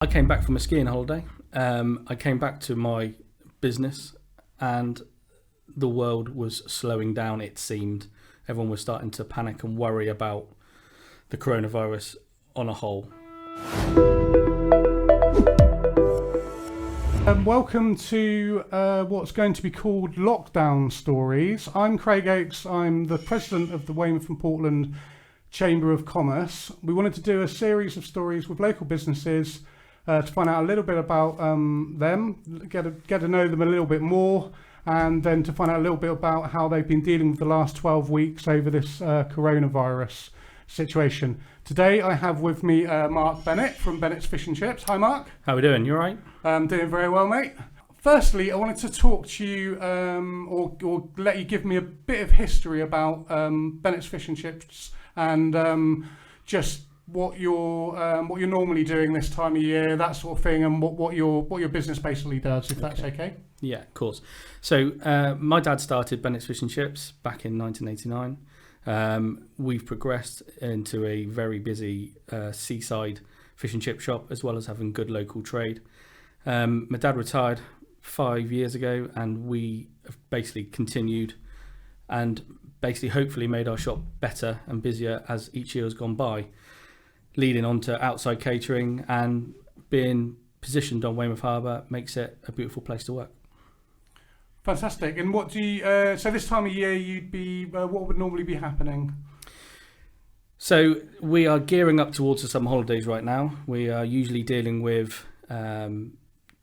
I came back from a skiing holiday. I came back to my business and the world was slowing down, it seemed. Everyone was starting to panic and worry about the coronavirus on a whole. Welcome to what's going to be called Lockdown Stories. I'm Craig Oakes. I'm the president of the Weymouth and Portland Chamber of Commerce. We wanted to do a series of stories with local businesses to find out a little bit about them, get to know them a little bit more, and then to find out a little bit about how they've been dealing with the last 12 weeks over this coronavirus situation. Today I have with me Mark Bennett from Bennetts Fish and Chips. Hi Mark. How are we doing? You all right? I'm doing very well, mate. Firstly, I wanted to talk to you or let you give me a bit of history about Bennetts Fish and Chips and just what you're normally doing this time of year, that sort of thing, and what your business basically does, if that's okay. Yeah, of course. So my dad started Bennetts Fish and Chips back in 1989. We've progressed into a very busy seaside fish and chip shop, as well as having good local trade. My dad retired 5 years ago, and we have basically continued and basically hopefully made our shop better and busier as each year has gone by, leading on to outside catering, and being positioned on Weymouth Harbour makes it a beautiful place to work. Fantastic. And what do you, so this time of year you'd be, what would normally be happening? So we are gearing up towards the summer holidays right now. We are usually dealing with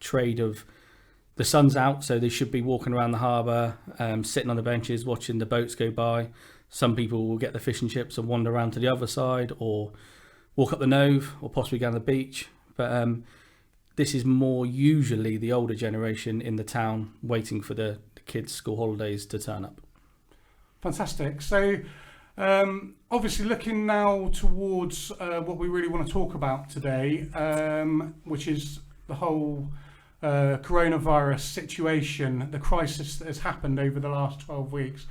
trade of the sun's out, so they should be walking around the harbour, sitting on the benches, watching the boats go by. Some people will get the fish and chips and wander around to the other side, or walk up the Nove, or possibly go on the beach. But this is more usually the older generation in the town waiting for the kids' school holidays to turn up. Fantastic. So obviously looking now towards what we really want to talk about today, which is the whole coronavirus situation, the crisis that has happened over the last 12 weeks.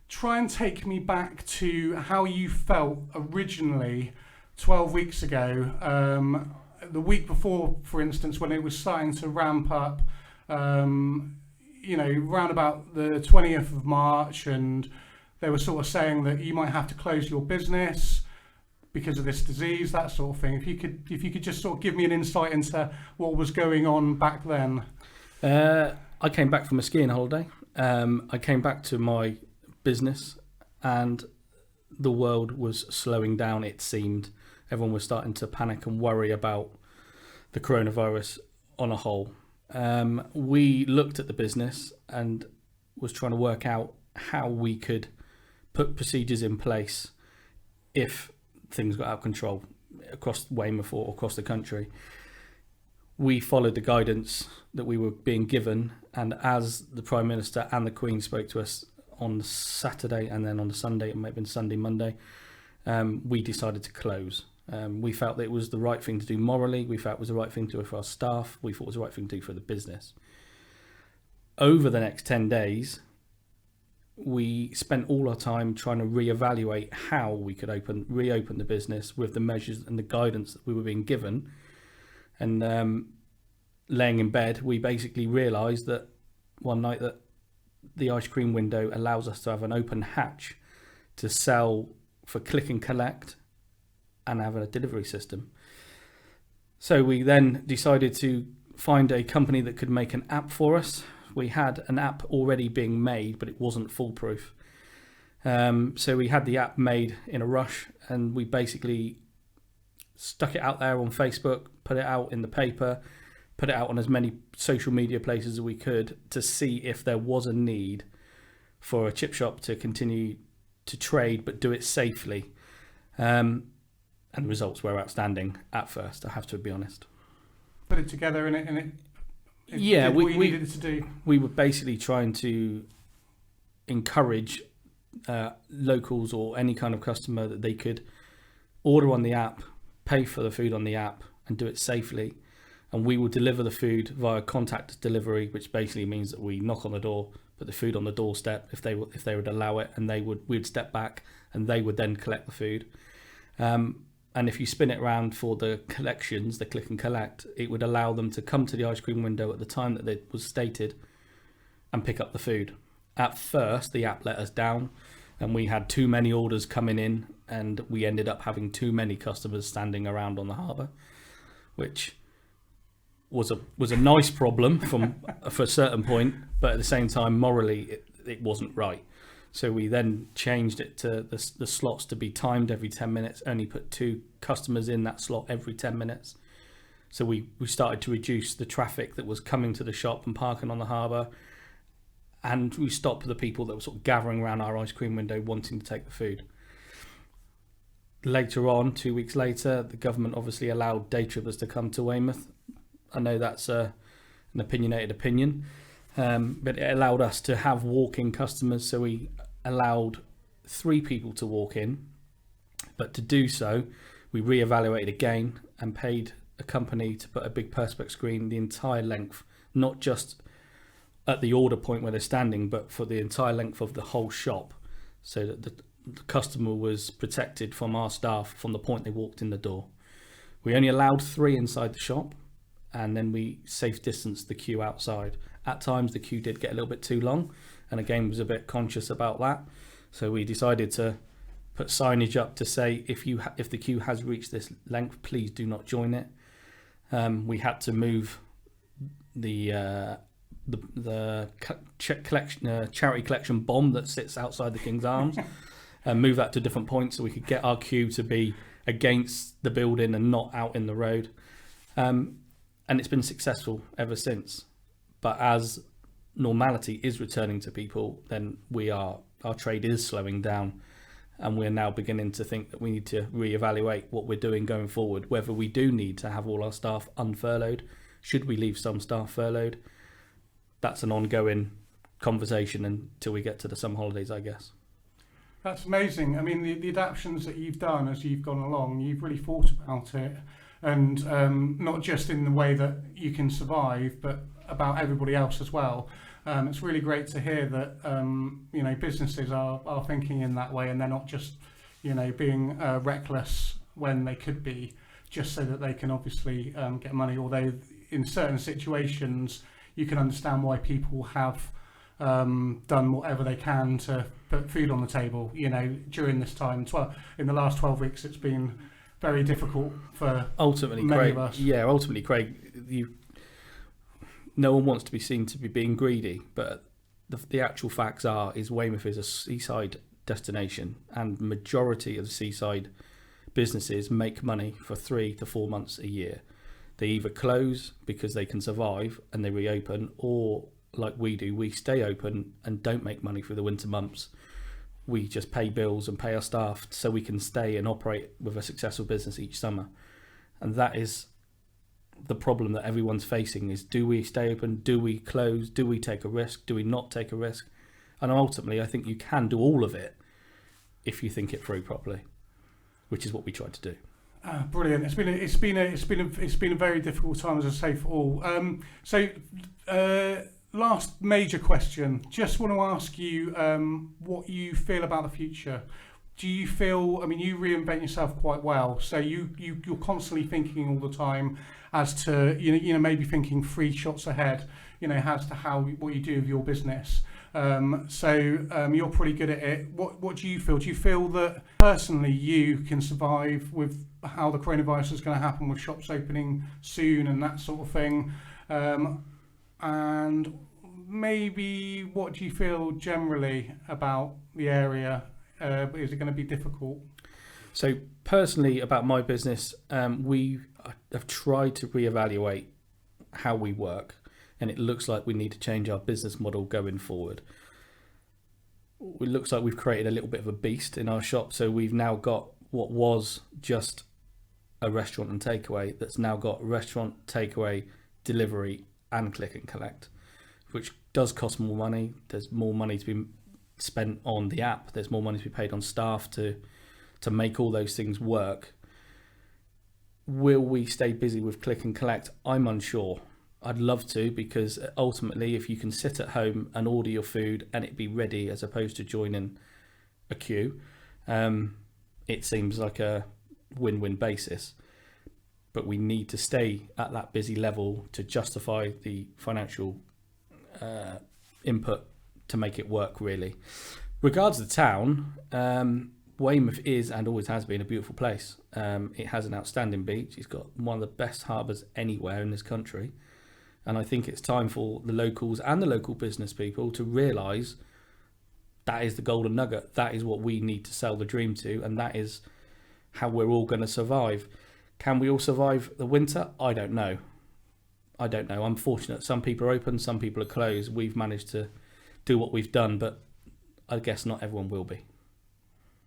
Try and take me back to how you felt originally 12 weeks ago, the week before, for instance, when it was starting to ramp up, around about the 20th of March, and they were sort of saying that you might have to close your business because of this disease, that sort of thing. If you could just sort of give me an insight into what was going on back then. I came back from a skiing holiday. I came back to my business and the world was slowing down, it seemed. Everyone was starting to panic and worry about the coronavirus on a whole. We looked at the business and was trying to work out how we could put procedures in place if things got out of control across Weymouth or across the country. We followed the guidance that we were being given, and as the Prime Minister and the Queen spoke to us on Saturday and then on the Sunday, it might have been Sunday, Monday, we decided to close. We felt that it was the right thing to do morally. We felt it was the right thing to do for our staff. We thought it was the right thing to do for the business. Over the next 10 days, we spent all our time trying to reevaluate how we could reopen the business with the measures and the guidance that we were being given. And laying in bed, we basically realised that one night that the ice cream window allows us to have an open hatch to sell for click and collect and have a delivery system. So we then decided to find a company that could make an app for us. We had an app already being made, but it wasn't foolproof. So we had the app made in a rush, and we basically stuck it out there on Facebook, put it out in the paper, put it out on as many social media places as we could to see if there was a need for a chip shop to continue to trade but do it safely. And the results were outstanding at first, I have to be honest. Put it together and it yeah, did what you needed it to do. We were basically trying to encourage locals or any kind of customer that they could order on the app, pay for the food on the app and do it safely. And we will deliver the food via contact delivery, which basically means that we knock on the door, put the food on the doorstep if they would allow it, and we'd step back and they would then collect the food. And if you spin it around for the collections, the click and collect, it would allow them to come to the ice cream window at the time that it was stated and pick up the food. At first, the app let us down, and we had too many orders coming in, and we ended up having too many customers standing around on the harbour, which was a nice problem for a certain point, but at the same time, morally, it wasn't right. So we then changed it to the slots to be timed every 10 minutes, only put 2 customers in that slot every 10 minutes. So we started to reduce the traffic that was coming to the shop and parking on the harbour, and we stopped the people that were sort of gathering around our ice cream window wanting to take the food. Later on, 2 weeks later, the government obviously allowed day trippers to come to Weymouth. I know that's an opinionated opinion, but it allowed us to have walk-in customers. So we allowed 3 people to walk in, but to do so, we reevaluated again and paid a company to put a big perspex screen the entire length, not just at the order point where they're standing, but for the entire length of the whole shop, so that the customer was protected from our staff from the point they walked in the door. We only allowed 3 inside the shop, and then we safe distanced the queue outside. At times the queue did get a little bit too long, and again was a bit conscious about that. So we decided to put signage up to say, if the queue has reached this length, please do not join it. We had to move the charity collection bomb that sits outside the King's Arms and move that to different points so we could get our queue to be against the building and not out in the road. And it's been successful ever since. But as normality is returning to people, then our trade is slowing down, and we're now beginning to think that we need to reevaluate what we're doing going forward, whether we do need to have all our staff unfurloughed. Should we leave some staff furloughed? That's an ongoing conversation until we get to the summer holidays, I guess. That's amazing. I mean, the adaptations that you've done as you've gone along, you've really thought about it, and not just in the way that you can survive, but about everybody else as well. It's really great to hear that businesses are thinking in that way, and they're not just being reckless when they could be, just so that they can obviously get money. Although in certain situations you can understand why people have done whatever they can to put food on the table. During this time, in the last 12 weeks, it's been very difficult for many of us. Yeah, ultimately, Craig, no one wants to be seen to be being greedy, but the actual facts is Weymouth is a seaside destination, and majority of the seaside businesses make money for 3 to 4 months a year. They either close because they can survive and they reopen, or like we do, we stay open and don't make money for the winter months. We just pay bills and pay our staff so we can stay and operate with a successful business each summer. And that is the problem that everyone's facing, is do we stay open? Do we close? Do we take a risk? Do we not take a risk? And ultimately, I think you can do all of it if you think it through properly, which is what we tried to do. Brilliant. It's been a very difficult time, as I say, for all. Last major question. Just want to ask you what you feel about the future. Do you feel? I mean, you reinvent yourself quite well, so you're constantly thinking all the time as to maybe thinking 3 shots ahead. As to what you do with your business. You're pretty good at it. What do you feel? Do you feel that personally you can survive with how the coronavirus is going to happen, with shops opening soon and that sort of thing? And maybe what do you feel generally about the area? Is it going to be difficult? So personally, about my business, we have tried to reevaluate how we work, and it looks like we need to change our business model going forward. It looks like we've created a little bit of a beast in our shop. So we've now got what was just a restaurant and takeaway that's now got restaurant, takeaway, delivery and click and collect, which does cost more money. There's more money to be spent on the app. There's more money to be paid on staff to make all those things work. Will we stay busy with click and collect? I'm unsure. I'd love to, because ultimately if you can sit at home and order your food and it be ready as opposed to joining a queue, it seems like a win-win basis. But we need to stay at that busy level to justify the financial input to make it work, really. Regards to the town, Weymouth is and always has been a beautiful place. It has an outstanding beach. It's got one of the best harbours anywhere in this country. And I think it's time for the locals and the local business people to realise that is the golden nugget. That is what we need to sell the dream to, and that is how we're all going to survive. Can we all survive the winter? I don't know. I'm fortunate. Some people are open, some people are closed. We've managed to do what we've done, but I guess not everyone will be.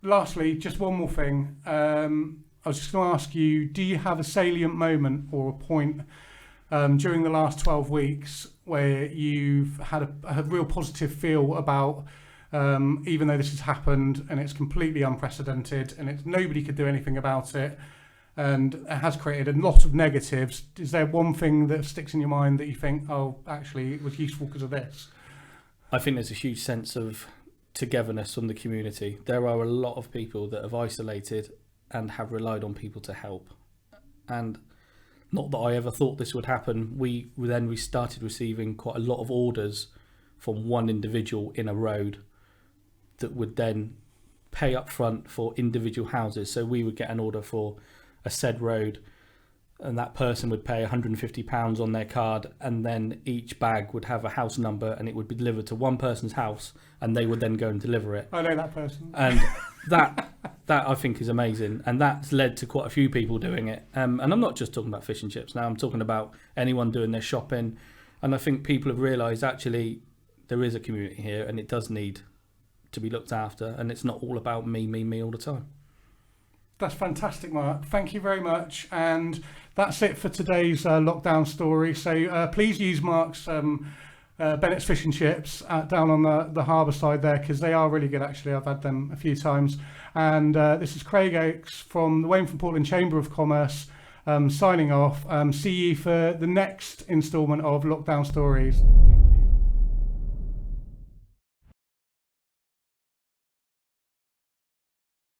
Lastly, just one more thing. I was just going to ask you, do you have a salient moment or a point during the last 12 weeks where you've had a real positive feel about, even though this has happened and it's completely unprecedented and nobody could do anything about it, and it has created a lot of negatives. Is there one thing that sticks in your mind that you think, oh, actually, it was useful because of this? I think there's a huge sense of togetherness from the community. There are a lot of people that have isolated and have relied on people to help. And not that I ever thought this would happen. We started receiving quite a lot of orders from one individual in a road that would then pay up front for individual houses. So we would get an order for a said road, and that person would pay £150 on their card, and then each bag would have a house number, and it would be delivered to one person's house, and they would then go and deliver it. I know that person. And that I think is amazing, and that's led to quite a few people doing it. And I'm not just talking about fish and chips now. I'm talking about anyone doing their shopping, and I think people have realised actually there is a community here, and it does need to be looked after, and it's not all about me all the time. That's fantastic, Mark. Thank you very much. And that's it for today's lockdown story. So please use Mark's Bennetts fish and chips down on the harbour side there, because they are really good, actually. I've had them a few times. And this is Craig Oakes from the Weymouth and Portland Chamber of Commerce signing off. See you for the next instalment of Lockdown Stories.